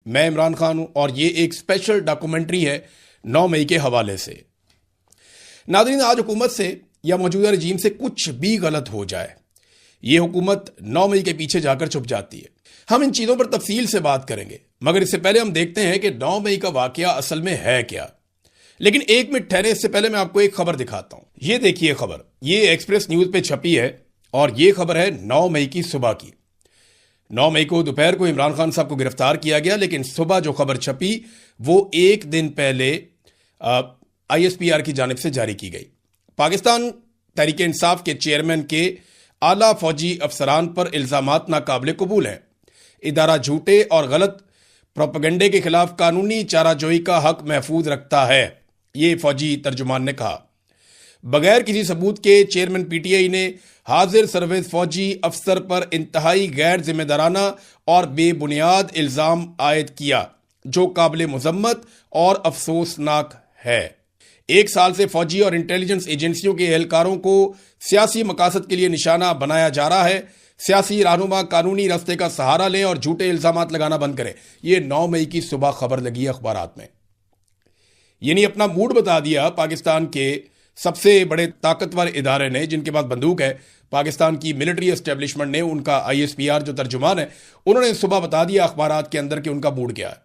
मैं इमरान खान हूं और ये एक स्पेशल डॉक्यूमेंट्री है 9 मई के हवाले से। नाज़रीन, आज हुकूमत से या मौजूदा रजीम से कुछ भी गलत हो जाए, ये हुकूमत 9 मई के पीछे जाकर छुप जाती है। हम इन चीज़ों पर तफसील से बात करेंगे, मगर इससे पहले हम देखते हैं कि 9 मई का वाकया असल में है क्या। लेकिन एक मिनट ठहरे, इससे पहले मैं आपको एक खबर दिखाता हूं। ये देखिए खबर, ये एक्सप्रेस न्यूज़ पे छपी है और ये खबर है 9 मई की सुबह की। 9 मई को दोपहर को इमरान खान साहब को गिरफ्तार किया गया, लेकिन सुबह जो खबर छपी वो एक दिन पहले ISPR की जानिब से जारी की गई। पाकिस्तान तहरीक इंसाफ के चेयरमैन के आला फौजी अफसरान पर इल्जामात नाकाबिले कबूल हैं। इदारा झूठे और गलत प्रोपेगेंडे के खिलाफ कानूनी चाराजोई का हक महफूज रखता है, ये फौजी तर्जुमान ने कहा। बगैर किसी सबूत के चेयरमैन PTI ने हाजिर सर्विस फौजी अफसर पर इंतहाई गैर जिम्मेदाराना और बेबुनियाद इल्जाम आयद किया, जो काबिल मुजम्मत और अफसोसनाक है। 1 साल से फौजी और इंटेलिजेंस एजेंसियों के एहलकारों को सियासी मकासद के लिए निशाना बनाया जा रहा है। सियासी रहनुमा कानूनी रास्ते का सहारा लें और झूठे इल्जामात लगाना बंद करें। ये 9 मई की सुबह खबर लगी है अखबारात में। यानी अपना मूड बता दिया पाकिस्तान के सबसे बड़े ताकतवर इदारे ने, जिनके पास बंदूक है, पाकिस्तान की मिलिट्री एस्टेब्लिशमेंट ने, उनका ISPR जो तर्जुमान है, उन्होंने सुबह बता दिया अखबारात के अंदर कि उनका मूड क्या है।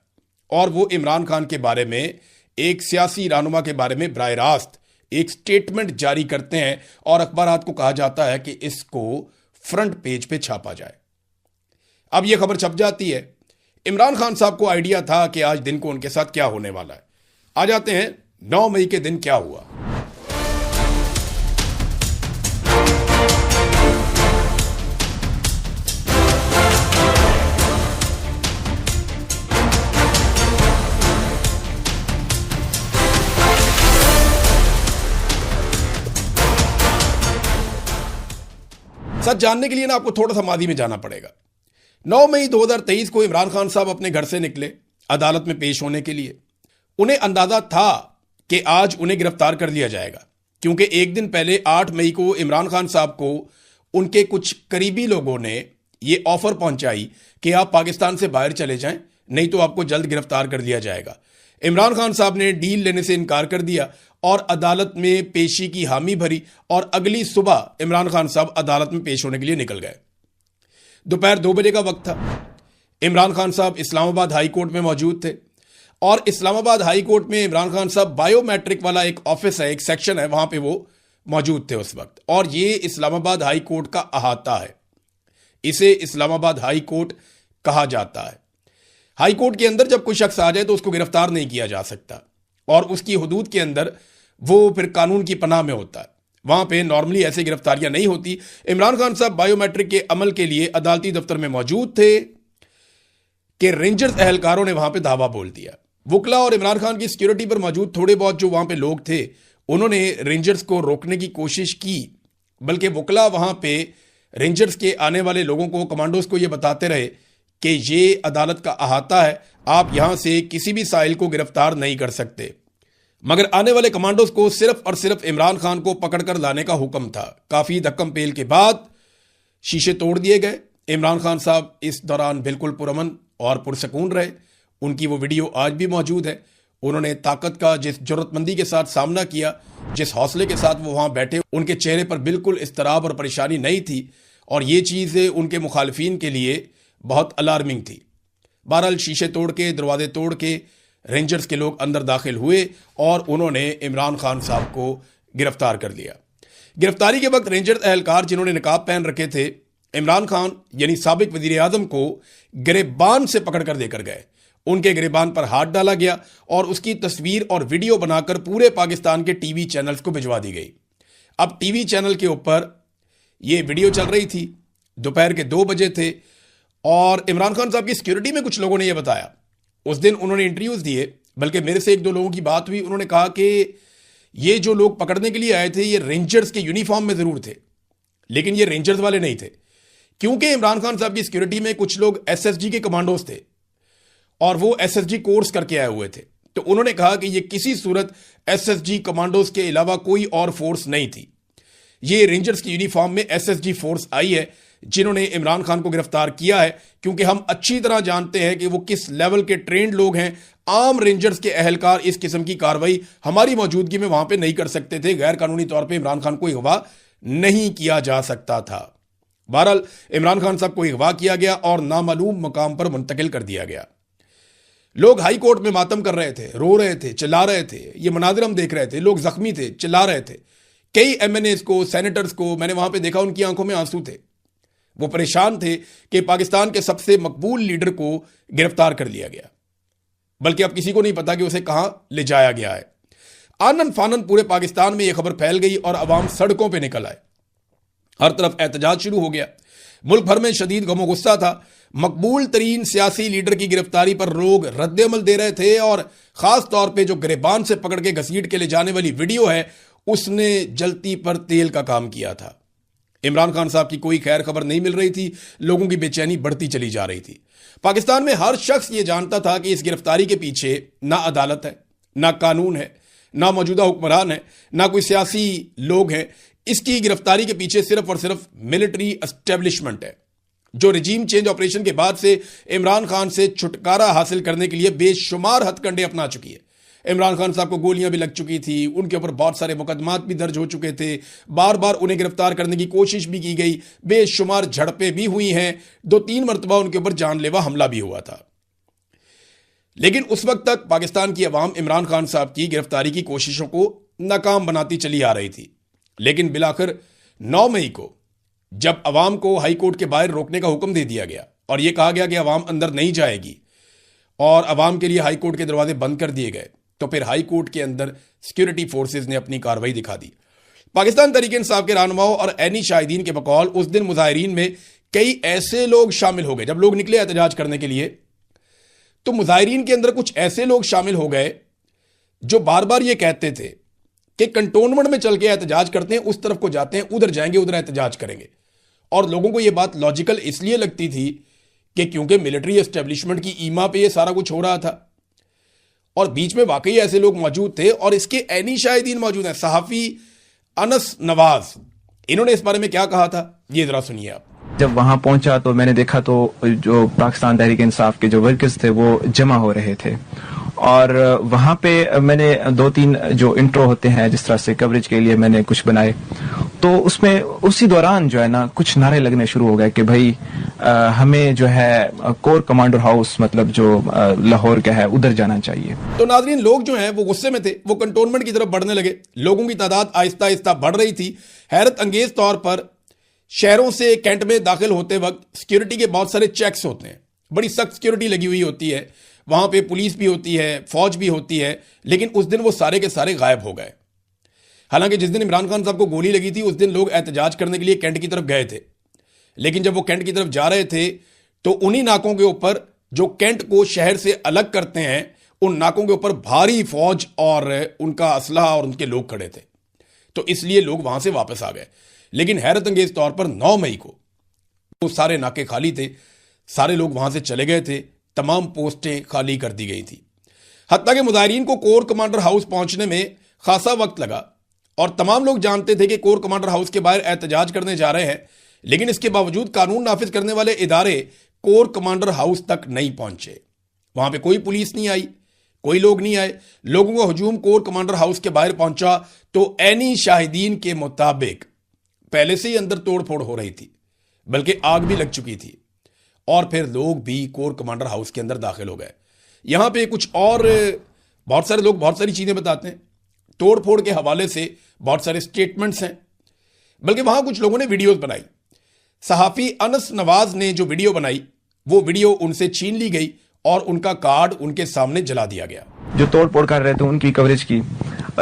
और वो इमरान खान के बारे में, एक सियासी रहनुमा के बारे में बराह रास्त एक स्टेटमेंट जारी करते हैं और अखबारात को कहा जाता है कि इसको फ्रंट पेज पे छापा जाए। अब यह खबर छप जाती है। इमरान खान साहब को आइडिया था कि आज दिन को उनके साथ क्या होने वाला है। आ जाते हैं 9 मई के दिन क्या हुआ। सच जानने के लिए ना आपको थोड़ा सा मादी में जाना पड़ेगा। 9 मई 2023 को इमरान खान साहब अपने घर से निकले अदालत में पेश होने के लिए। उन्हें अंदाजा था कि आज उन्हें गिरफ्तार कर लिया जाएगा, क्योंकि एक दिन पहले 8 मई को इमरान खान साहब को उनके कुछ करीबी लोगों ने यह ऑफर पहुंचाई कि आप पाकिस्तान से बाहर चले जाएं, नहीं तो आपको जल्द गिरफ्तार कर लिया जाएगा। इमरान खान साहब ने डील लेने से इनकार कर दिया और अदालत में पेशी की हामी भरी और अगली सुबह इमरान खान साहब अदालत में पेश होने के लिए निकल गए। दोपहर 2 बजे का वक्त था। इमरान खान साहब इस्लामाबाद हाई कोर्ट में मौजूद थे और इस्लामाबाद हाई कोर्ट में इमरान खान साहब बायोमेट्रिक वाला एक ऑफिस है, एक सेक्शन है, वहां पे वो मौजूद थे उस वक्त। और ये इस्लामाबाद हाई कोर्ट का अहाता है, इसे इस्लामाबाद हाई कोर्ट कहा जाता है। हाई कोर्ट के अंदर जब कोई शख्स आ जाए तो उसको गिरफ्तार नहीं किया जा सकता और उसकी हुदूद के अंदर वो फिर कानून की पनाह में होता है। वहां पे नॉर्मली ऐसे गिरफ्तारियां नहीं होती। इमरान खान साहब बायोमेट्रिक के अमल के लिए अदालती दफ्तर में मौजूद थे कि रेंजर्स एहलकारों ने वहां पे धावा बोल दिया। वुकला और इमरान खान की सिक्योरिटी पर मौजूद थोड़े बहुत जो वहां पे लोग थे, उन्होंने रेंजर्स को रोकने की कोशिश की, बल्कि वुकला वहां पे रेंजर्स के आने वाले लोगों को, कमांडोज को यह बताते रहे कि ये अदालत का अहाता है, आप यहां से किसी भी साहिल को गिरफ्तार नहीं कर सकते। मगर आने वाले कमांडोज को सिर्फ और सिर्फ इमरान खान को पकड़कर लाने का हुक्म था। काफी धक्कम पेल के बाद शीशे तोड़ दिए गए। इमरान खान साहब इस दौरान बिल्कुल पुरअमन और पुरसकून रहे। उनकी वो वीडियो आज भी मौजूद है। उन्होंने ताकत का जिस जरूरतमंदी के साथ सामना किया, जिस हौसले के साथ वो वहां बैठे, उनके चेहरे पर बिल्कुल इस्तराब और परेशानी नहीं थी और ये चीज़ उनके मुखालिफिन के लिए बहुत अलार्मिंग थी। बहरहाल शीशे तोड़ के, दरवाजे तोड़ के रेंजर्स के लोग अंदर दाखिल हुए और उन्होंने इमरान खान साहब को गिरफ्तार कर लिया। गिरफ्तारी के वक्त रेंजर्स एहलकार जिन्होंने निकाब पहन रखे थे, इमरान खान यानी साबिक वजीर आजम को गिरेबान से पकड़ कर देकर गए। उनके गिरेबान पर हाथ डाला गया और उसकी तस्वीर और वीडियो बनाकर पूरे पाकिस्तान के टीवी चैनल्स को भिजवा दी गई। अब टीवी चैनल के ऊपर यह वीडियो चल रही थी। दोपहर के 2 बजे थे और इमरान खान साहब की सिक्योरिटी में कुछ लोगों ने यह बताया, उस दिन उन्होंने इंटरव्यूज दिए, बल्कि मेरे से 1-2 लोगों की बात हुई, उन्होंने कहा कि ये जो लोग पकड़ने के लिए आए थे ये रेंजर्स के यूनिफॉर्म में जरूर थे, लेकिन ये रेंजर्स वाले नहीं थे, क्योंकि इमरान खान साहब की सिक्योरिटी में कुछ लोग SSG के कमांडोज थे और वो SSG कोर्स करके आए हुए थे। तो उन्होंने कहा कि ये किसी सूरत SSG कमांडोज के अलावा कोई और फोर्स नहीं थी। ये रेंजर्स की यूनिफॉर्म में SSG फोर्स आई है जिन्होंने इमरान खान को गिरफ्तार किया है, क्योंकि हम अच्छी तरह जानते हैं कि वो किस लेवल के ट्रेंड लोग हैं। आम रेंजर्स के अहलकार इस किस्म की कार्रवाई हमारी मौजूदगी में वहां पे नहीं कर सकते थे। गैर कानूनी तौर पे इमरान खान को अगवा नहीं किया जा सकता था। बहरहाल इमरान खान साहब को अगवा किया गया और नामालूम मकाम पर मुंतकिल कर दिया गया। लोग हाई कोर्ट में मातम कर रहे थे, रो रहे थे, चिल्ला रहे थे। ये मनाजिर हम देख रहे थे। लोग जख्मी थे, चिल्ला रहे थे। कई एमएनएस को, सेनेटर्स को मैंने वहां पे देखा, उनकी आंखों में आंसू थे। वो परेशान थे कि पाकिस्तान के सबसे मकबूल लीडर को गिरफ्तार कर लिया गया, बल्कि अब किसी को नहीं पता कि उसे कहां ले जाया गया है। आनन फानन पूरे पाकिस्तान में यह खबर फैल गई और अवाम सड़कों पर निकल आए। हर तरफ एहतजाज शुरू हो गया। मुल्क भर में शदीद गमो गुस्सा था। मकबूल तरीन सियासी लीडर की गिरफ्तारी पर लोग रद्द-ए-अमल दे रहे थे और खास तौर पे जो गिरेबान से पकड़ के घसीट के ले जाने वाली वीडियो है, उसने जलती पर तेल का काम किया था। इमरान खान साहब की कोई खैर खबर नहीं मिल रही थी। लोगों की बेचैनी बढ़ती चली जा रही थी। पाकिस्तान में हर शख्स ये जानता था कि इस गिरफ्तारी के पीछे ना अदालत है, ना कानून है, ना मौजूदा हुक्मरान है, ना कोई सियासी लोग हैं। इसकी गिरफ्तारी के पीछे सिर्फ और सिर्फ मिलिट्री एस्टेब्लिशमेंट है, जो रजीम चेंज ऑपरेशन के बाद से इमरान खान से छुटकारा हासिल करने के लिए बेशुमार हथकंडे अपना चुकी है। इमरान खान साहब को गोलियां भी लग चुकी थी, उनके ऊपर बहुत सारे मुकदमात भी दर्ज हो चुके थे, बार बार उन्हें गिरफ्तार करने की कोशिश भी की गई, बेशुमार झड़पें भी हुई हैं, 2-3 मरतबा उनके ऊपर जानलेवा हमला भी हुआ था। लेकिन उस वक्त तक पाकिस्तान की अवाम इमरान खान साहब की गिरफ्तारी की कोशिशों को नाकाम बनाती चली आ रही थी। लेकिन बिलाखिर 9 मई को जब अवाम को हाई कोर्ट के बाहर रोकने का हुक्म दे दिया गया और यह कहा गया कि अवाम अंदर नहीं जाएगी और अवाम के लिए हाई कोर्ट के दरवाजे बंद कर दिए गए, तो फिर हाई कोर्ट के अंदर सिक्योरिटी फोर्सेज ने अपनी कार्रवाई दिखा दी। पाकिस्तान तहरीक इंसाफ के रहनुमाओं और ऐनी शाहिदीन के बकौल उस दिन मुजाहिरीन में कई ऐसे लोग शामिल हो गए। जब लोग निकले एहतजाज करने के लिए, तो मुजाहिरीन के अंदर कुछ ऐसे लोग शामिल हो गए जो बार बार ये कहते थे कि कंटोनमेंट में चल के एहतजाज करते हैं, उस तरफ को जाते हैं, उधर जाएंगे, उधर एहतजाज करेंगे। और लोगों को यह बात लॉजिकल इसलिए लगती थी कि क्योंकि मिलिट्री एस्टेब्लिशमेंट की ईमा पे ये सारा कुछ हो रहा था और बीच में वाकई ऐसे लोग मौजूद थे। और इसके ऐनी शाहिदीन मौजूद हैं। सहाफी अनस नवाज, इन्होंने इस बारे में क्या कहा था, ये जरा सुनिए आप। जब वहां पहुंचा तो मैंने देखा तो जो पाकिस्तान तहरीक इंसाफ के जो वर्कर्स थे वो जमा हो रहे थे और वहां पे मैंने 2-3 जो इंट्रो होते हैं जिस तरह से कवरेज के लिए मैंने कुछ बनाए, तो उसमें उसी दौरान जो है ना कुछ नारे लगने शुरू हो गए कि भाई हमें जो है कोर कमांडर हाउस, मतलब जो लाहौर का है, उधर जाना चाहिए। तो नाजरीन, लोग जो हैं वो गुस्से में थे, वो कंटोनमेंट की तरफ बढ़ने लगे। लोगों की तादाद आहिस्ता आहिस्ता बढ़ रही थी। हैरत अंगेज तौर पर शहरों से कैंट में दाखिल होते वक्त सिक्योरिटी के बहुत सारे चेक्स होते हैं, बड़ी सख्त सिक्योरिटी लगी हुई होती है, वहां पे पुलिस भी होती है, फौज भी होती है। लेकिन उस दिन वो सारे के सारे गायब हो गए। हालांकि जिस दिन इमरान खान साहब को गोली लगी थी उस दिन लोग एहतजाज करने के लिए कैंट की तरफ गए थे, लेकिन जब वो कैंट की तरफ जा रहे थे तो उन्हीं नाकों के ऊपर जो कैंट को शहर से अलग करते हैं, उन नाकों के ऊपर भारी फौज और उनका असलहा और उनके लोग खड़े थे, तो इसलिए लोग वहां से वापस आ गए। लेकिन हैरत अंगेज तौर पर 9 मई को वो सारे नाके खाली थे, सारे लोग वहां से चले गए थे, तमाम पोस्टें खाली कर दी गई थी। हत्ता के मुजाहिरीन को कोर कमांडर हाउस पहुंचने में खासा वक्त लगा और तमाम लोग जानते थे कि कोर कमांडर हाउस के बाहर एहतजाज करने जा रहे हैं, लेकिन इसके बावजूद कानून नाफिज करने वाले इदारे कोर कमांडर हाउस तक नहीं पहुंचे। वहां पे कोई पुलिस नहीं आई, कोई लोग नहीं आए। लोगों का हुजूम कोर कमांडर हाउस के बाहर पहुंचा तो ऐनी शाहिदीन के मुताबिक पहले से ही अंदर तोड़फोड़ हो रही थी, बल्कि आग भी लग चुकी थी और फिर लोग भी कोर कमांडर हाउस के अंदर दाखिल हो गए। यहां पे कुछ और बहुत सारे लोग बहुत सारी चीजें बताते हैं, तोड़फोड़ के हवाले से बहुत सारे स्टेटमेंट्स हैं, बल्कि वहां कुछ लोगों ने वीडियोस बनाई। सहाफी अनस नवाज ने जो वीडियो बनाई वो वीडियो उनसे छीन ली गई और उनका कार्ड उनके सामने जला दिया गया। जो तोड़फोड़ कर रहे थे उनकी कवरेज की,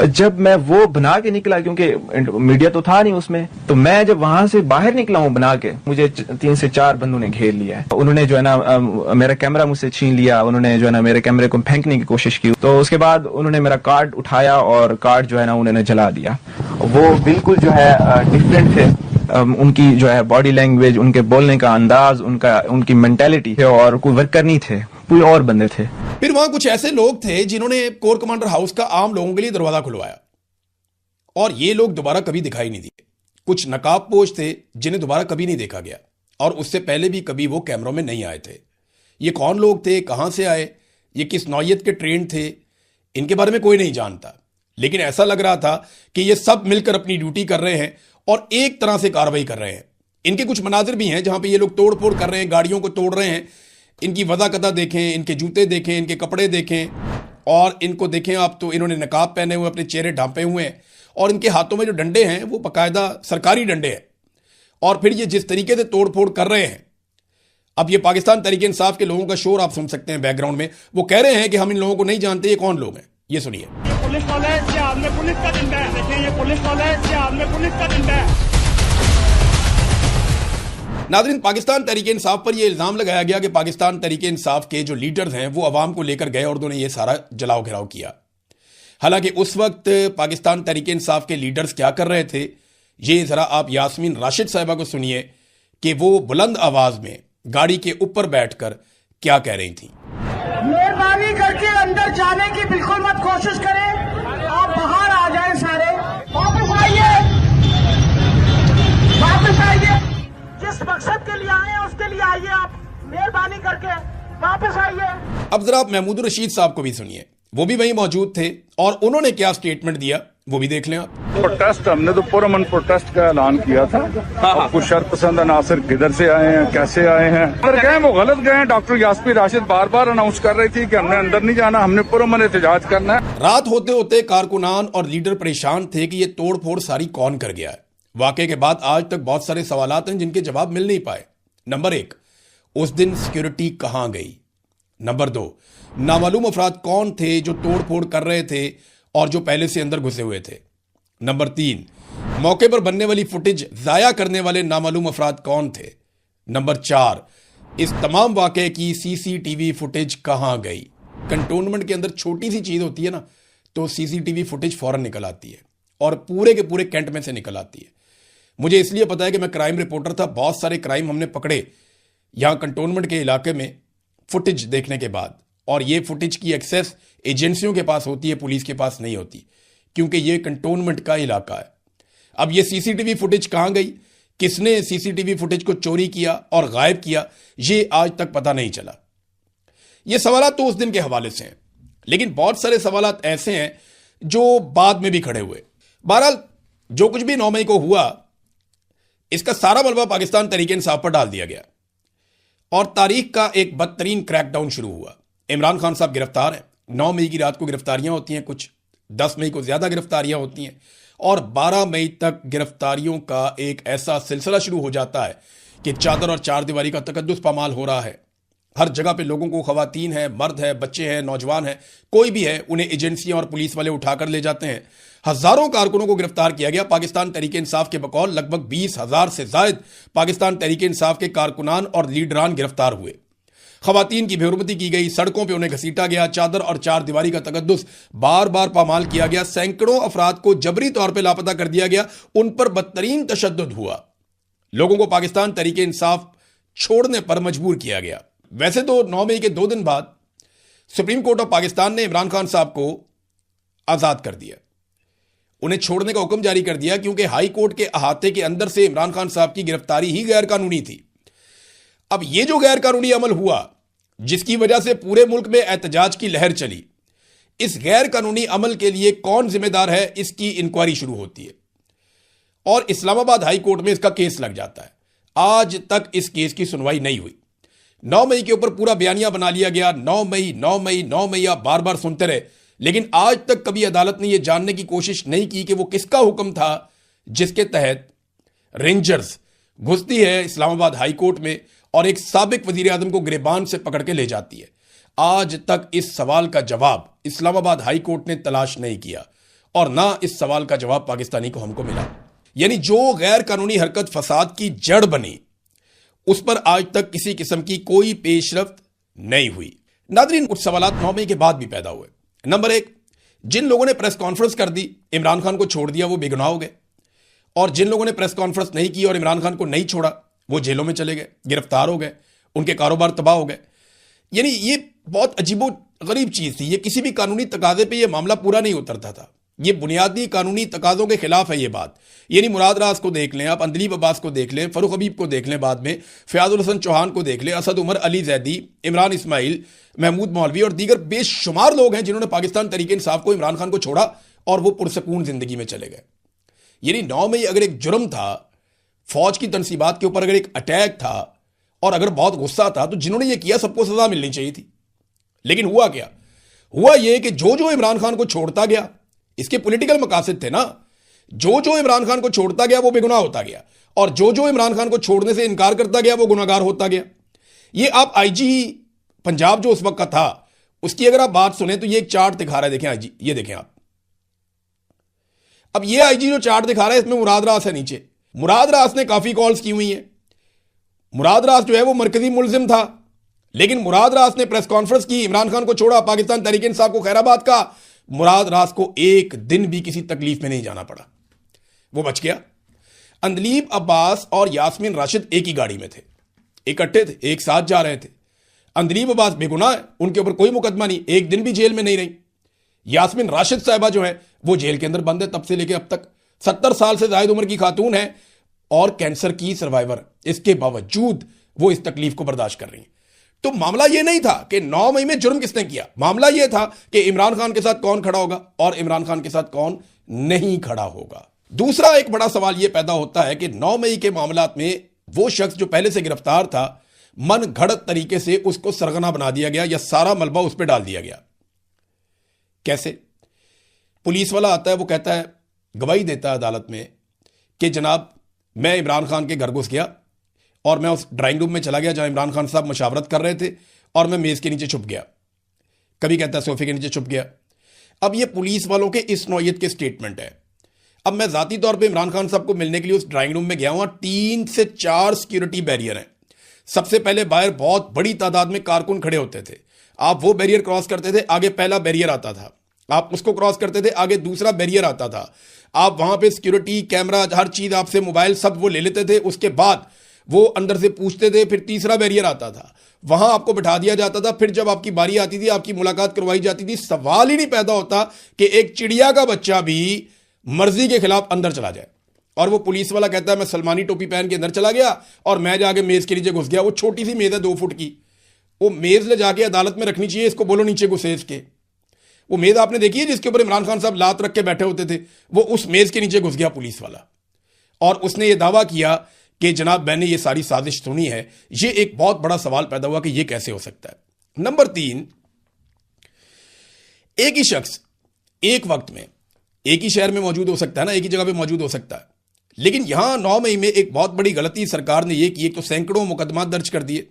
जब मैं वो बना के निकला, क्योंकि मीडिया तो था नहीं उसमें, तो मैं जब वहां से बाहर निकला हूं बना के, मुझे 3 से 4 बंदों ने घेर लिया है। उन्होंने जो है ना मेरा कैमरा मुझसे छीन लिया, उन्होंने जो है ना मेरे कैमरे को फेंकने की कोशिश की। तो उसके बाद उन्होंने मेरा कार्ड उठाया और कार्ड जो है ना उन्होंने जला दिया। वो बिल्कुल जो है डिफरेंट थे, उनकी जो है बॉडी लैंग्वेज, उनके बोलने का अंदाज, उनकी मेंटेलिटी थे और कोई वर्कर नहीं थे, कोई और बंदे थे। फिर वहां कुछ ऐसे लोग थे जिन्होंने कोर कमांडर हाउस का आम लोगों के लिए दरवाजा खुलवाया और ये लोग दोबारा कभी दिखाई नहीं दिए। कुछ नकाबपोश थे जिन्हें दोबारा कभी नहीं देखा गया और उससे पहले भी कभी वो कैमरों में नहीं आए थे। ये कौन लोग थे, कहां से आए, ये किस नौयत के ट्रेंड थे, इनके बारे में कोई नहीं जानता। लेकिन ऐसा लग रहा था कि ये सब मिलकर अपनी ड्यूटी कर रहे हैं और एक तरह से कार्रवाई कर रहे हैं। इनके कुछ मनाजिर भी हैं जहां पे ये लोग तोड़ फोड़ कर रहे हैं, गाड़ियों को तोड़ रहे हैं। इनकी वज़ाकता देखें, इनके जूते देखें, इनके कपड़े देखें और इनको देखें आप तो इन्होंने नकाब पहने हुए, अपने चेहरे ढांपे हुए हैं और इनके हाथों में जो डंडे हैं वो बाकायदा सरकारी डंडे हैं। और फिर ये जिस तरीके से तोड़ फोड़ कर रहे हैं, अब ये पाकिस्तान तहरीक इंसाफ के लोगों का शोर आप सुन सकते हैं बैकग्राउंड में। वो कह रहे हैं कि हम इन लोगों को नहीं जानते, ये कौन लोग हैं, ये सुनिए। पुलिस वाले जिहाद में पुलिस का डंडा है, देखिए ये पुलिस वाले जिहाद में पुलिस का डंडा है। नाज़रीन, पाकिस्तान तहरीक इंसाफ पर यह इल्जाम लगाया गया कि पाकिस्तान तहरीक इंसाफ के जो लीडर्स हैं वो अवाम को लेकर गए और उन्होंने ये सारा जलाओ घिराव किया। हालांकि उस वक्त पाकिस्तान तहरीक इंसाफ के लीडर्स क्या कर रहे थे, ये जरा आप यास्मीन राशिद साहिबा को सुनिए कि वो बुलंद आवाज में गाड़ी के ऊपर बैठकर क्या कह रही थी। मेहरबानी करके अंदर जाने की बिल्कुल मत कोशिश करें, आप बाहर आ जाएं सारे, वापस आइए, वापस आइए, जिस मकसद के लिए आए हैं उसके लिए आइए, आप मेहरबानी करके वापस आइए। अब जरा आप महमूद रशीद साहब को भी सुनिए, वो भी वहीं मौजूद थे और उन्होंने क्या स्टेटमेंट दिया वो भी देख लें आप। प्रोटेस्ट हमने तो पुरअमन प्रोटेस्ट का ऐलान किया था। अब कुछ शरपसंद अनासर किधर से आए हैं, कैसे आए हैं, अगर गए वो गलत गए। डॉक्टर यास्मीन राशिद बार बार अनाउंस कर रही थी कि हमने अंदर नहीं जाना, हमने पुरअमन एहतजाज करना है। रात होते होते कारकुनान और लीडर परेशान थे कि ये तोड़ फोड़ सारी कौन कर गया है। वाकये के बाद आज तक बहुत सारे सवालात हैं जिनके जवाब मिल नहीं पाए। नंबर 1, उस दिन सिक्योरिटी कहां गई। नंबर 2, नामालूम अफराद कौन थे जो तोड़ फोड़ कर रहे थे और जो पहले से अंदर घुसे हुए थे। नंबर 3, मौके पर बनने वाली फुटेज जाया करने वाले नामालूम अफराद कौन थे। नंबर 4, इस तमाम वाकये की सीसीटीवी फुटेज कहां गई। कंटोनमेंट के अंदर छोटी सी चीज होती है ना, तो सीसीटीवी फुटेज फौरन निकल आती है और पूरे के पूरे कैंट में से निकल आती है। मुझे इसलिए पता है कि मैं क्राइम रिपोर्टर था, बहुत सारे क्राइम हमने पकड़े यहां कंटोनमेंट के इलाके में फुटेज देखने के बाद। और ये फुटेज की एक्सेस एजेंसियों के पास होती है, पुलिस के पास नहीं होती, क्योंकि ये कंटोनमेंट का इलाका है। अब ये सीसीटीवी फुटेज कहां गई, किसने सीसीटीवी फुटेज को चोरी किया और गायब किया, ये आज तक पता नहीं चला। ये सवालात तो उस दिन के हवाले से हैं, लेकिन बहुत सारे सवालात ऐसे हैं जो बाद में भी खड़े हुए। बहरहाल जो कुछ भी 9 मई को हुआ, इसका सारा मलबा पाकिस्तान तहरीक इंसाफ पर डाल दिया गया और तारीख का एक बदतरीन क्रैकडाउन शुरू हुआ। इमरान खान साहब गिरफ्तार हैं। 9 मई की रात को गिरफ्तारियां होती हैं, कुछ 10 मई को ज्यादा गिरफ्तारियां होती हैं और 12 मई तक गिरफ्तारियों का एक ऐसा सिलसिला शुरू हो जाता है कि चादर और चार दीवारी का तकद्दुस पामाल हो रहा है। हर जगह पे लोगों को, खवातीन है, मर्द है, बच्चे हैं, नौजवान है, कोई भी है, उन्हें एजेंसियां और पुलिस वाले उठाकर ले जाते हैं। हजारों कारकुनों को गिरफ्तार किया गया। पाकिस्तान तहरीक इंसाफ के बकौल लगभग 20,000 से जायद पाकिस्तान तहरीक इंसाफ के कारकुनान और लीडरान गिरफ्तार हुए। खवातीन की बेहुरमती की गई, सड़कों पर उन्हें घसीटा गया, चादर और चार दीवारी का तकद्दुस बार बार पामाल किया गया। सैकड़ों अफराद को जबरी तौर पर लापता कर दिया गया, उन पर बदतरीन तशद्दुद हुआ। लोगों को पाकिस्तान तहरीक इंसाफ छोड़ने पर मजबूर किया गया। वैसे तो 9 मई के 2 दिन बाद सुप्रीम कोर्ट ऑफ पाकिस्तान ने इमरान खान साहब को आजाद कर दिया, उन्हें छोड़ने का हुक्म जारी कर दिया, क्योंकि हाई कोर्ट के अहाते के अंदर से इमरान खान साहब की गिरफ्तारी ही गैर कानूनी थी। अब यह जो गैर कानूनी अमल हुआ, जिसकी वजह से पूरे मुल्क में एहतजाज की लहर चली, इस गैर कानूनी अमल के लिए कौन जिम्मेदार है, इसकी इंक्वायरी शुरू होती है और इस्लामाबाद हाई कोर्ट में इसका केस लग जाता है। आज तक इस केस की सुनवाई नहीं हुई। 9 मई के ऊपर पूरा बयानिया बना लिया गया, 9 मई 9 मई 9 मई आप बार बार सुनते रहे, लेकिन आज तक कभी अदालत ने यह जानने की कोशिश नहीं की कि वो किसका हुक्म था जिसके तहत रेंजर्स घुसती है इस्लामाबाद हाई कोर्ट में और एक साबिक वजीर आजम को गिरबान से पकड़ के ले जाती है। आज तक इस सवाल का जवाब इस्लामाबाद हाई कोर्ट ने तलाश नहीं किया और ना इस सवाल का जवाब पाकिस्तानी को हमको मिला। यानी जो गैर कानूनी हरकत फसाद की जड़ बनी, उस पर आज तक किसी किस्म की कोई पेशरफ्त नहीं हुई। नादरीन, कुछ सवालात 9 मई के बाद भी पैदा हुए। नंबर 1, जिन लोगों ने प्रेस कॉन्फ्रेंस कर दी, इमरान खान को छोड़ दिया, वो बेगुनाह हो गए, और जिन लोगों ने प्रेस कॉन्फ्रेंस नहीं की और इमरान खान को नहीं छोड़ा, वो जेलों में चले गए, गिरफ्तार हो गए, उनके कारोबार तबाह हो गए। यानी ये बहुत अजीबो गरीब चीज थी। ये किसी भी कानूनी तकाजे पे ये मामला पूरा नहीं उतरता था। ये बुनियादी कानूनी तकाजों के खिलाफ है ये बात। यानी मुराद राज को देख लें आप, अंदलीब अब्बास को देख लें, फरूख हबीब को देख लें, बाद में फयाजुल हसन चौहान को देख लें, असद उमर, अली जैदी, इमरान इस्माइल, महमूद मौलवी और दीगर बेशुमार लोग हैं जिन्होंने पाकिस्तान तहरीक इंसाफ को, इमरान खान को छोड़ा और वो पुरसकून जिंदगी में चले गए। यानी 9 मई अगर एक जुर्म था, फौज की तनसीबात के ऊपर अगर एक अटैक था और अगर बहुत गुस्सा था, तो जिन्होंने ये किया सबको सजा मिलनी चाहिए थी। लेकिन हुआ क्या? हुआ ये कि जो इमरान खान को छोड़ता गया, इसके पॉलिटिकल मकासद थे ना, जो इमरान खान को छोड़ता गया वो बेगुनाह होता गया और जो इमरान खान को छोड़ने से इनकार करता गया वो गुनाहगार होता गया। ये आप आईजी पंजाब जो उस वक्त का था उसकी अगर आप बात सुने तो ये एक चार्ट दिखा रहा है, देखें आईजी, ये देखें आप। अब ये आईजी जो चार्ट दिखा रहा है इसमें मुराद रास है नीचे। मुराद रास ने काफी कॉल्स की हुई हैं। मुराद रास जो है वो मरकजी मुलजिम था, लेकिन मुराद रास ने प्रेस कॉन्फ्रेंस की, इमरान खान को छोड़ा, पाकिस्तान तहरीक इंसाफ को खैराबाद का। मुराद रास को एक दिन भी किसी तकलीफ में नहीं जाना पड़ा, वो बच गया। अंदलीब अब्बास और यास्मीन राशिद एक ही गाड़ी में थे, इकट्ठे थे, एक साथ जा रहे थे। अंदलीब अब्बास बेगुनाह है, उनके ऊपर कोई मुकदमा नहीं, एक दिन भी जेल में नहीं रही। यास्मीन राशिद साहिबा जो है वो जेल के अंदर बंद है तब से लेकर अब तक। 70 साल से ज्यादा उम्र की खातून है और कैंसर की सर्वाइवर, इसके बावजूद वो इस तकलीफ को बर्दाश्त कर रही है। तो मामला यह नहीं था कि 9 मई में जुर्म किसने किया, मामला यह था कि इमरान खान के साथ कौन खड़ा होगा और इमरान खान के साथ कौन नहीं खड़ा होगा। दूसरा एक बड़ा सवाल यह पैदा होता है कि 9 मई के मामलात में वो शख्स जो पहले से गिरफ्तार था, मन घड़त तरीके से उसको सरगना बना दिया गया या सारा मलबा उस पर डाल दिया गया। कैसे? पुलिस वाला आता है, वो कहता है, गवाही देता है अदालत में कि जनाब मैं इमरान खान के घर घुस गया और मैं उस ड्राइंग रूम में चला गया जहां इमरान खान साहब मुशावरत कर रहे थे और मैं मेज के नीचे छुप गया। कभी कहता है सोफे के नीचे छुप गया। अब ये पुलिस वालों के इस नौयत के स्टेटमेंट है। अब मैं जाती तौर पे इमरान खान साहब को मिलने के लिए उस ड्राइंग रूम में गया हूं, 3 से 4 सिक्योरिटी बैरियर हैं। सबसे पहले बाहर बहुत बड़ी तादाद में कारकुन खड़े होते थे, आप वो बैरियर क्रॉस करते थे, आगे पहला बैरियर आता था, आप उसको क्रॉस करते थे, आगे दूसरा बैरियर आता था, आप वहां पे सिक्योरिटी कैमरा हर चीज आपसे, मोबाइल सब वो ले लेते थे। उसके बाद वो अंदर से पूछते थे, फिर तीसरा बैरियर आता था, वहां आपको बिठा दिया जाता था। फिर जब आपकी बारी आती थी, आपकी मुलाकात करवाई जाती थी। सवाल ही नहीं पैदा होता कि एक चिड़िया का बच्चा भी मर्जी के खिलाफ अंदर चला जाए। और वो पुलिस वाला कहता है मैं सलमानी टोपी पहन के अंदर चला गया और मैं जाके मेज के नीचे घुस गया। वो छोटी सी मेज है 2 फुट की, वो मेज ले जाके अदालत में रखनी चाहिए, इसको बोलो नीचे घुसे इसके। वो मेज आपने देखी है जिसके ऊपर इमरान खान साहब लात रख के बैठे होते थे, वो उस मेज के नीचे घुस गया पुलिस वाला और उसने ये दावा किया कि जनाब मैंने ये सारी साजिश सुनी है। ये एक बहुत बड़ा सवाल पैदा हुआ कि ये कैसे हो सकता है। नंबर 3, एक ही शख्स एक वक्त में एक ही शहर में मौजूद हो सकता है ना, एक ही जगह पे मौजूद हो सकता है, लेकिन यहां 9 मई में एक बहुत बड़ी गलती सरकार ने यह की, एक तो सैकड़ों मुकदमा दर्ज कर दिए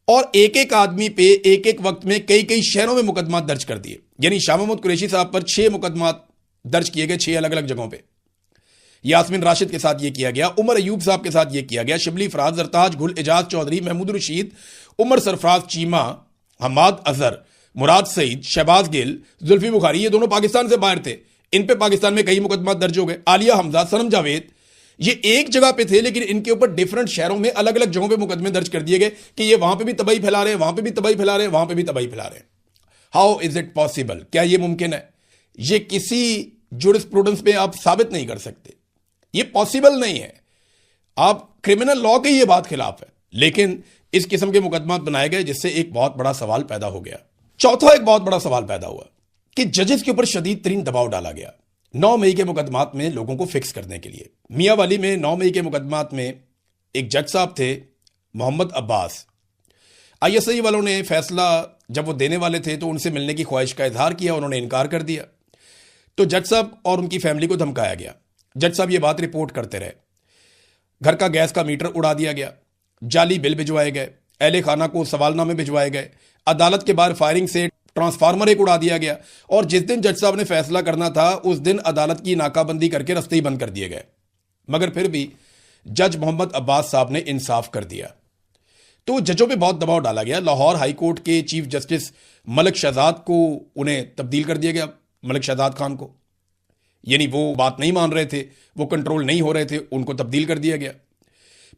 और एक एक आदमी पे एक एक वक्त में कई कई शहरों में मुकदमा दर्ज कर दिए। यानी शाह महमूद कुरैशी साहब पर 6 मुकदमा दर्ज किए गए 6 अलग अलग जगहों पे। यास्मीन राशिद के साथ यह किया गया, उमर अयूब साहब के साथ यह किया गया, शिबली फराज, जरताज गुल, एजाज चौधरी, महमूद रशीद, उमर सरफराज चीमा, हमाद अजहर, मुराद सईद, शहबाज गिल, जुल्फी बुखारी, ये दोनों पाकिस्तान से बाहर थे, इन पे पाकिस्तान में कई मुकदमा दर्ज हो गए। आलिया हमजा, सनम जावेद, ये एक जगह पे थे लेकिन इनके ऊपर डिफरेंट शहरों में अलग अलग जगहों पे मुकदमे दर्ज कर दिए गए कि ये वहां पे भी तबाही फैला रहे हैं, वहां पे भी तबाही फैला रहे हैं, वहां पे भी तबाही फैला रहे हैं। How is it possible? क्या ये मुमकिन है? ये किसी जुरिस्प्रूडेंस पे आप साबित नहीं कर सकते, ये पॉसिबल नहीं है। आप क्रिमिनल लॉ के ये बात खिलाफ है, लेकिन इस किस्म के मुकदमा बनाए गए जिससे एक बहुत बड़ा सवाल पैदा हो गया। चौथा एक बहुत बड़ा सवाल पैदा हुआ कि जजेस के ऊपर शदीद तरीन दबाव डाला गया 9 मई के मुकदमात में लोगों को फिक्स करने के लिए। मियां वाली में 9 मई के मुकदमात में एक जज साहब थे मोहम्मद अब्बास। ISI वालों ने फैसला जब वो देने वाले थे तो उनसे मिलने की ख्वाहिश का इजहार किया, उन्होंने इनकार कर दिया। तो जज साहब और उनकी फैमिली को धमकाया गया। जज साहब ये बात रिपोर्ट करते रहे, घर का गैस का मीटर उड़ा दिया गया, जाली बिल भिजवाए गए, अहले खाना को सवालनामे भिजवाए गए, अदालत के बाहर फायरिंग से ट्रांसफार्मर एक उड़ा दिया गया और जिस दिन जज साहब ने फैसला करना था उस दिन अदालत की नाकाबंदी करके रास्ते ही बंद कर दिए गए। मगर फिर भी जज मोहम्मद अब्बास साहब ने इंसाफ कर दिया। तो जजों पे बहुत दबाव डाला गया। लाहौर हाई कोर्ट के चीफ जस्टिस मलिक शहजाद को उन्हें तब्दील कर दिया गया, मलिक शहजाद खान को, यानी वो बात नहीं मान रहे थे, वो कंट्रोल नहीं हो रहे थे, उनको तब्दील कर दिया गया।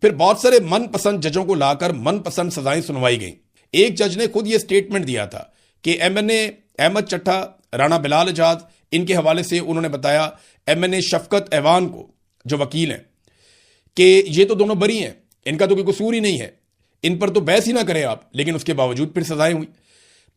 फिर बहुत सारे मनपसंद जजों को लाकर मनपसंद सजाएं सुनवाई गई। एक जज ने खुद ये स्टेटमेंट दिया था कि MNA अहमद चट्टा, राणा बिलाल आजाद, इनके हवाले से उन्होंने बताया MNA शफकत ऐवान को, जो वकील हैं, कि ये तो दोनों बरी हैं, इनका तो कोई कसूर ही नहीं है, इन पर तो बहस ही ना करें आप, लेकिन उसके बावजूद फिर सजाएं हुई।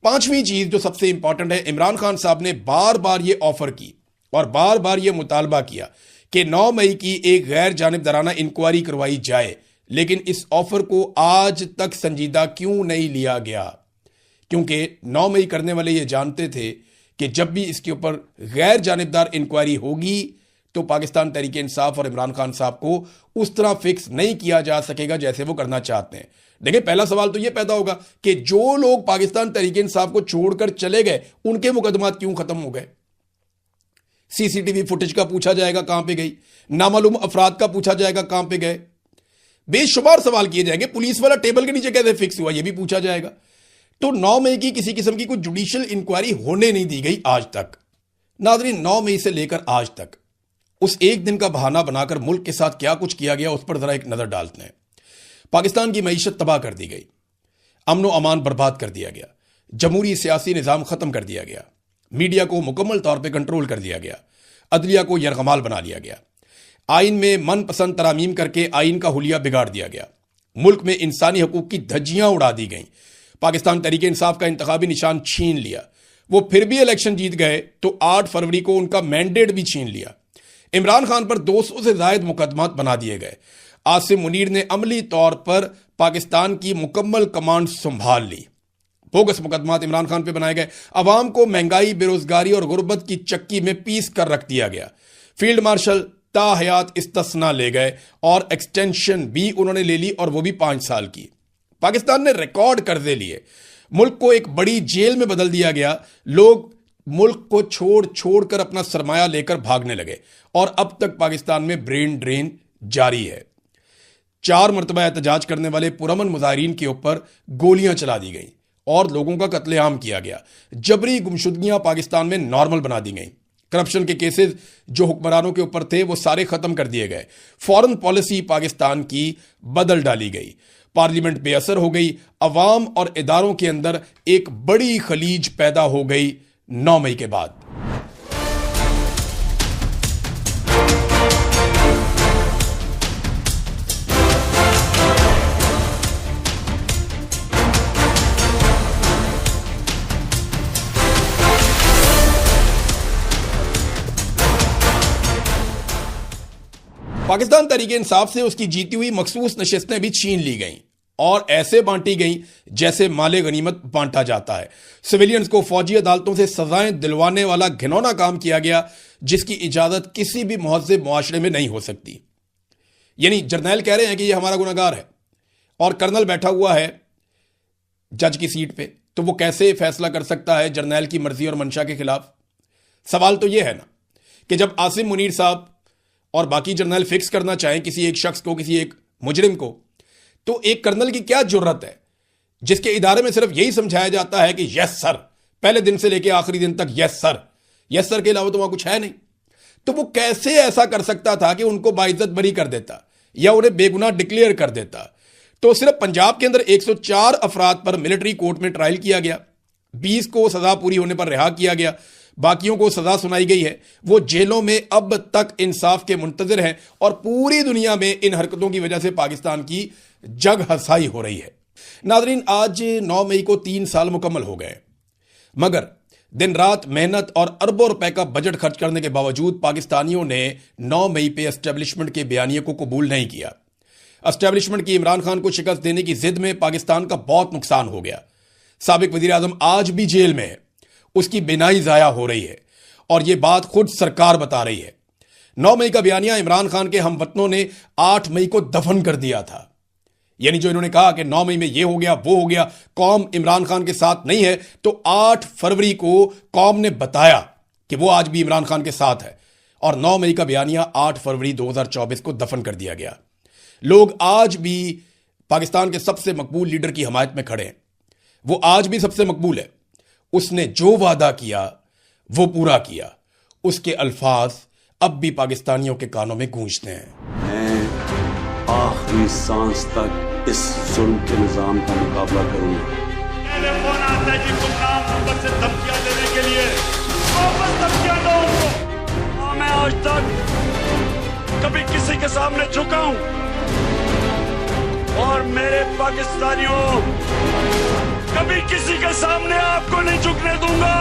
पांचवी चीज जो सबसे इंपॉर्टेंट है, इमरान खान साहब ने बार बार ये ऑफर की और बार बार ये मुतालबा किया कि 9 मई की एक गैर जानिबदाराना इंक्वायरी करवाई जाए, लेकिन इस ऑफर को आज तक संजीदा क्यों नहीं लिया गया? क्योंकि 9 मई करने वाले ये जानते थे कि जब भी इसके ऊपर गैर जानिबदार इंक्वायरी होगी तो पाकिस्तान तहरीक इंसाफ और इमरान खान साहब को उस तरह फिक्स नहीं किया जा सकेगा जैसे वो करना चाहते हैं। देखिए, पहला सवाल तो ये पैदा होगा कि जो लोग पाकिस्तान तहरीक इंसाफ को छोड़कर चले गए उनके मुकदमात क्यों खत्म हो गए? CCTV फुटेज का पूछा जाएगा कहां पे गई, नामालूम अफराद का पूछा जाएगा कहां पे गए, बेशुमार सवाल किए जाएंगे। पुलिस वाला टेबल के नीचे कैसे फिक्स हुआ, यह भी पूछा जाएगा। तो 9 मई की किसी किस्म की कोई जुडिशियल इंक्वायरी होने नहीं दी गई आज तक। नाज़रीन, 9 मई से लेकर आज तक उस एक दिन का बहाना बनाकर मुल्क के साथ क्या कुछ किया गया उस पर जरा एक नजर डालते हैं। पाकिस्तान की मईशत तबाह कर दी गई, अमन व अमान बर्बाद कर दिया गया, जमहूरी सियासी निज़ाम खत्म कर दिया गया, मीडिया को मुकम्मल तौर पर कंट्रोल कर दिया गया, अदलिया को यरगमाल बना लिया गया, आइन में मनपसंद तरामीम करके आइन का हुलिया बिगाड़ दिया गया, मुल्क में इंसानी हकूक की धज्जियां उड़ा दी गईं, पाकिस्तान तहरीक इंसाफ का इंतखाबी निशान छीन लिया। वो फिर भी इलेक्शन जीत गए तो 8 फरवरी को उनका मैंडेट भी छीन लिया। इमरान खान पर 200 से ज्यादा मुकदमात बना दिए गए। आसिम मुनीर ने अमली तौर पर पाकिस्तान की मुकम्मल कमांड संभाल ली। बोगस मुकदमात इमरान खान पे बनाए गए। अवाम को महंगाई, बेरोजगारी और गुर्बत की चक्की में पीस कर रख दिया गया। फील्ड मार्शल ताहयात इस्तिस्ना ले गए और एक्सटेंशन भी उन्होंने ले ली, और वो भी 5 साल की। पाकिस्तान ने रिकॉर्ड कर्जे लिए, मुल्क को एक बड़ी जेल में बदल दिया गया। लोग मुल्क को छोड़ कर अपना सरमाया लेकर भागने लगे और अब तक पाकिस्तान में ब्रेन ड्रेन जारी है। 4 मरतबा एहतजाज करने वाले पुरअमन मुजाहिरीन के ऊपर गोलियां चला दी गई और लोगों का कत्लेआम किया गया। जबरी गुमशुदगियां पाकिस्तान में नॉर्मल बना दी गई। करप्शन के केसेस जो हुक्मरानों के ऊपर थे वो सारे खत्म कर दिए गए। फॉरेन पॉलिसी पाकिस्तान की बदल डाली गई। पार्लियामेंट बेअसर हो गई। अवाम और इदारों के अंदर एक बड़ी खलीज पैदा हो गई 9 मई के बाद। पाकिस्तान तहरीक इंसाफ से उसकी जीती हुई मखसूस नशिस्तें भी छीन ली गईं और ऐसे बांटी गईं जैसे माले गनीमत बांटा जाता है। सिविलियंस को फौजी अदालतों से सजाएं दिलवाने वाला घिनौना काम किया गया जिसकी इजाजत किसी भी मुहज़्ज़ब मुआशरे में नहीं हो सकती। यानी जर्नैल कह रहे हैं कि यह हमारा गुनहगार है और कर्नल बैठा हुआ है जज की सीट पे, तो वो कैसे फैसला कर सकता है जर्नैल की मर्जी और मंशा के खिलाफ? सवाल तो यह है ना कि जब आसिम मुनीर साहब और बाकी जर्नल फिक्स करना चाहें किसी एक शख्स को, किसी एक मुजरिम को, तो एक कर्नल की क्या जुर्रत है जिसके इदारे में सिर्फ यही समझाया जाता है कि यस सर, पहले दिन से लेकर आखिरी दिन तक यस सर के अलावा तो वहां कुछ है नहीं। तो वो कैसे ऐसा कर सकता था कि उनको बाइज्जत बरी कर देता या उन्हें बेगुनाह डिक्लेयर कर देता? तो सिर्फ पंजाब के अंदर 104 अफराद पर मिलिट्री कोर्ट में ट्रायल किया गया, 20 को सजा पूरी होने पर रिहा किया गया, बाकियों को सजा सुनाई गई है। वो जेलों में अब तक इंसाफ के मुंतजिर हैं और पूरी दुनिया में इन हरकतों की वजह से पाकिस्तान की जग हसाई हो रही है। नाजरीन, आज 9 मई को 3 साल मुकम्मल हो गए, मगर दिन रात मेहनत और अरबों रुपए का बजट खर्च करने के बावजूद पाकिस्तानियों ने 9 मई पे एस्टेब्लिशमेंट के बयानिए को कबूल नहीं किया। एस्टेब्लिशमेंट की इमरान खान को शिकस्त देने की जिद में पाकिस्तान का बहुत नुकसान हो गया। साबिक वजीर आजम आज भी जेल में है, उसकी बिनाई जाया हो रही है और यह बात खुद सरकार बता रही है। 9 मई का बयानिया इमरान खान के हमवतनों ने 8 मई को दफन कर दिया था। यानी जो इन्होंने कहा कि 9 मई में यह हो गया वो हो गया, कौम इमरान खान के साथ नहीं है, तो 8 फरवरी को कौम ने बताया कि वो आज भी इमरान खान के साथ है और 9 मई का बयानिया 8 फरवरी 2024 को दफन कर दिया गया। लोग आज भी पाकिस्तान के सबसे मकबूल लीडर की हमायत में खड़े हैं। वो आज भी सबसे मकबूल है। उसने जो वादा किया वो पूरा किया। उसके अल्फाज अब भी पाकिस्तानियों के कानों में गूंजते हैं। मैं आखिरी सांस तक इस जुल्म के निजाम का मुकाबला करूंगा। मैंने फोन आता है जी, गुमनाम नंबर से धमकियां देने के लिए वापस धमकियां दो। झुका हूं और मेरे पाकिस्तानियों कभी किसी के सामने आपको नहीं झुकने दूंगा।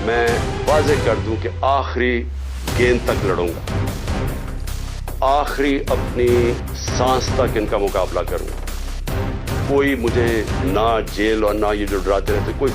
मैं वाज़ेह कर दूं कि आखिरी गेंद तक लड़ूंगा, आखिरी अपनी सांस तक इनका मुकाबला करूंगा। कोई मुझे ना जेल और ना ये जो डराते रहते कोई